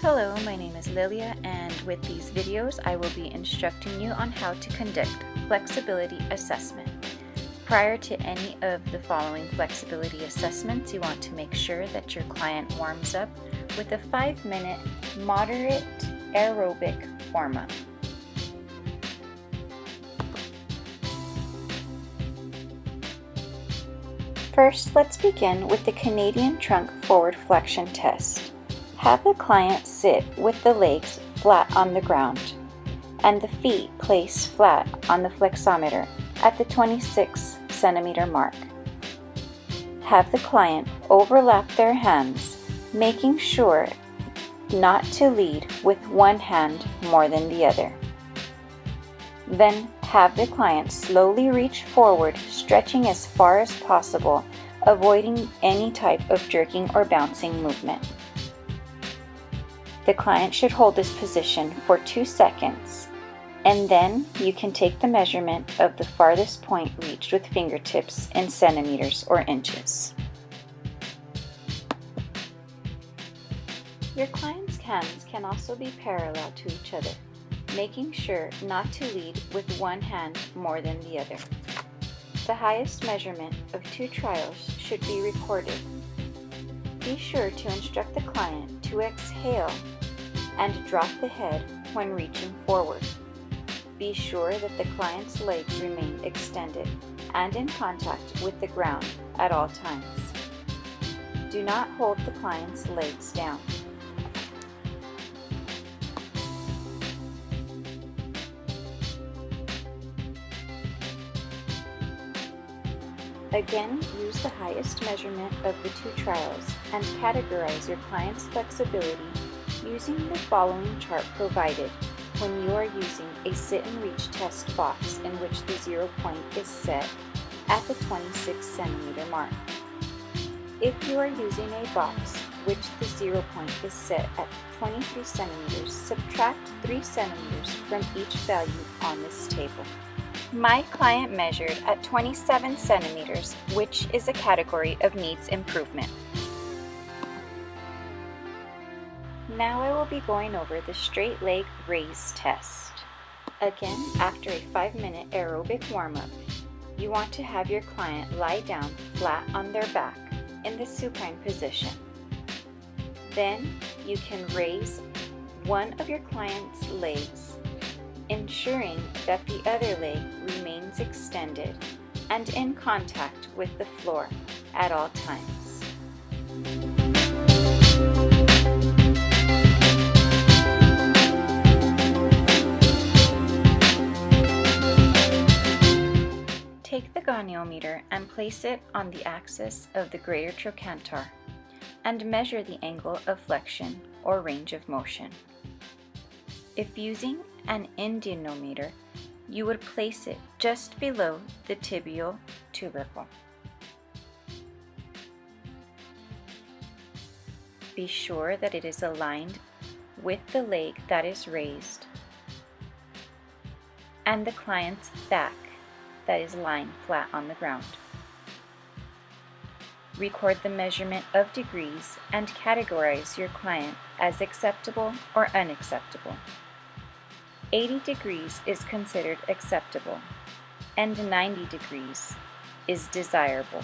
Hello, my name is Lilia, and with these videos I will be instructing you on how to conduct flexibility assessment. Prior to any of the following flexibility assessments, you want to make sure that your client warms up with a 5-minute moderate aerobic warm-up. First, let's begin with the Canadian trunk forward flexion test. Have the client sit with the legs flat on the ground and the feet placed flat on the flexometer at the 26 centimeter mark. Have the client overlap their hands, making sure not to lead with one hand more than the other. Then have the client slowly reach forward, stretching as far as possible, avoiding any type of jerking or bouncing movement. The client should hold this position for 2 seconds, and then you can take the measurement of the farthest point reached with fingertips in centimeters or inches. Your client's hands can also be parallel to each other, making sure not to lead with one hand more than the other. The highest measurement of 2 trials should be recorded. Be sure to instruct the client to exhale and drop the head when reaching forward. Be sure that the client's legs remain extended and in contact with the ground at all times. Do not hold the client's legs down. Again, use the highest measurement of the 2 trials and categorize your client's flexibility using the following chart provided when you are using a sit and reach test box in which the 0 point is set at the 26 centimeter mark. If you are using a box which the 0 point is set at 23 centimeters, subtract 3 centimeters from each value on this table. My client measured at 27 centimeters, which is a category of needs improvement. Now I will be going over the straight leg raise test. Again, after a 5-minute aerobic warm-up, you want to have your client lie down flat on their back in the supine position. Then you can raise one of your client's legs, ensuring that the other leg remains extended and in contact with the floor at all times. Take the goniometer and place it on the axis of the greater trochanter and measure the angle of flexion or range of motion. If using an indunometer, you would place it just below the tibial tubercle. Be sure that it is aligned with the leg that is raised and the client's back that is lying flat on the ground. Record the measurement of degrees and categorize your client as acceptable or unacceptable. 80 degrees is considered acceptable, and 90 degrees is desirable.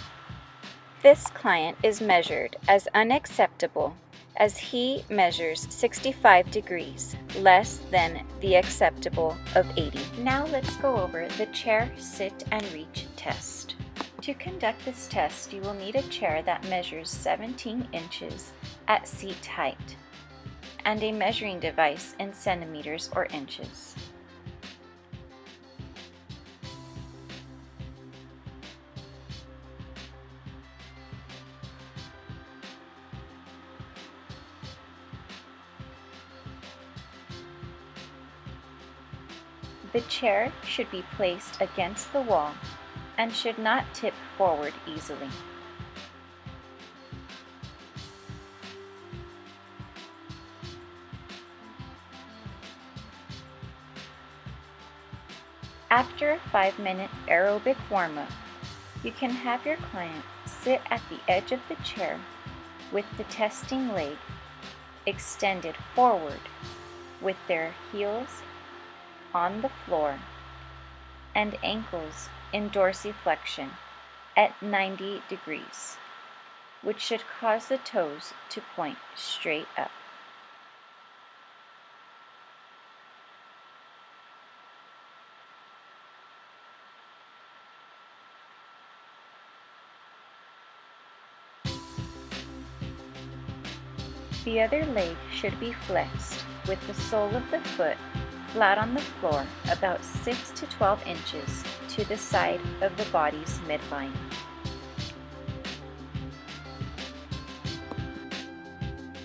This client is measured as unacceptable as he measures 65 degrees, less than the acceptable of 80. Now let's go over the chair, sit, and reach test. To conduct this test, you will need a chair that measures 17 inches at seat height and a measuring device in centimeters or inches. The chair should be placed against the wall and should not tip forward easily. After a 5-minute aerobic warm-up, you can have your client sit at the edge of the chair with the testing leg extended forward with their heels on the floor and ankles in dorsiflexion at 90 degrees, which should cause the toes to point straight up. The other leg should be flexed with the sole of the foot flat on the floor about 6 to 12 inches to the side of the body's midline.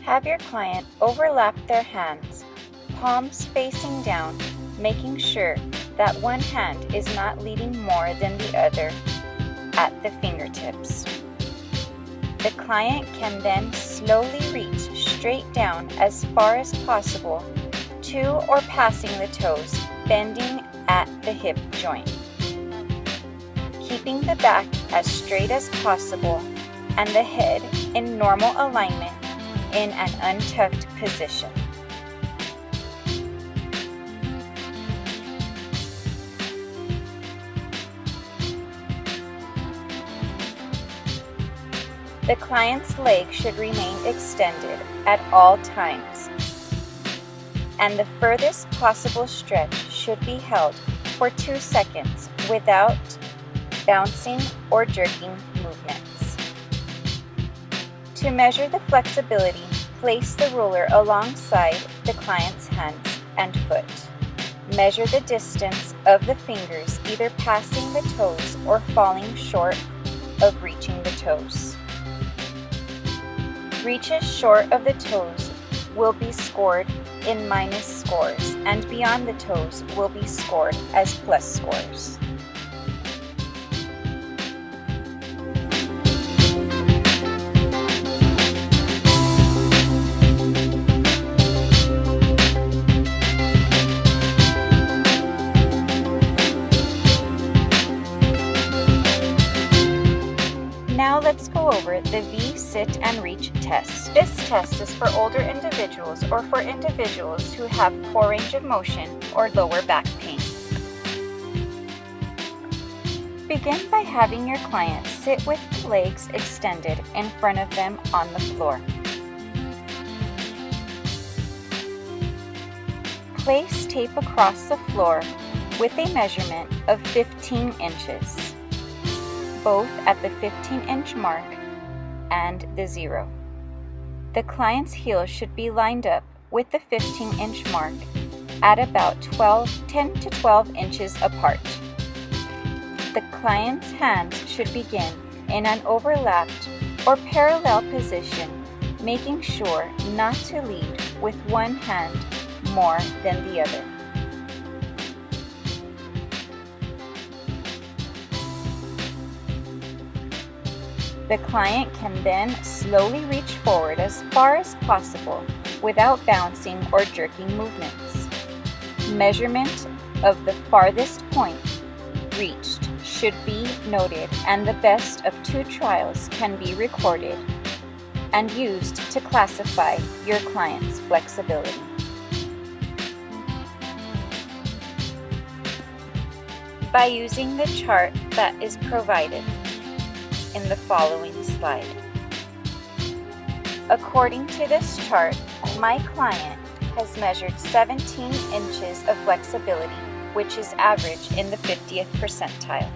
Have your client overlap their hands, palms facing down, making sure that one hand is not leading more than the other at the fingertips. The client can then slowly reach straight down as far as possible to or passing the toes, bending at the hip joint. Keeping the back as straight as possible and the head in normal alignment in an untucked position. The client's leg should remain extended at all times, and the furthest possible stretch should be held for 2 seconds without bouncing or jerking movements. To measure the flexibility, place the ruler alongside the client's hands and foot. Measure the distance of the fingers, either passing the toes or falling short of reaching the toes. Reaches short of the toes will be scored in minus scores, and beyond the toes will be scored as plus scores. Now let's go over the V sit and reach test. This test is for older individuals or for individuals who have poor range of motion or lower back pain. Begin by having your client sit with the legs extended in front of them on the floor. Place tape across the floor with a measurement of 15 inches. Both at the 15-inch mark and the 0. The client's heel should be lined up with the 15-inch mark at about 10 to 12 inches apart. The client's hands should begin in an overlapped or parallel position, making sure not to lead with one hand more than the other. The client can then slowly reach forward as far as possible without bouncing or jerking movements. Measurement of the farthest point reached should be noted, and the best of 2 trials can be recorded and used to classify your client's flexibility. By using the chart that is provided in the following slide. According to this chart, my client has measured 17 inches of flexibility, which is average in the 50th percentile.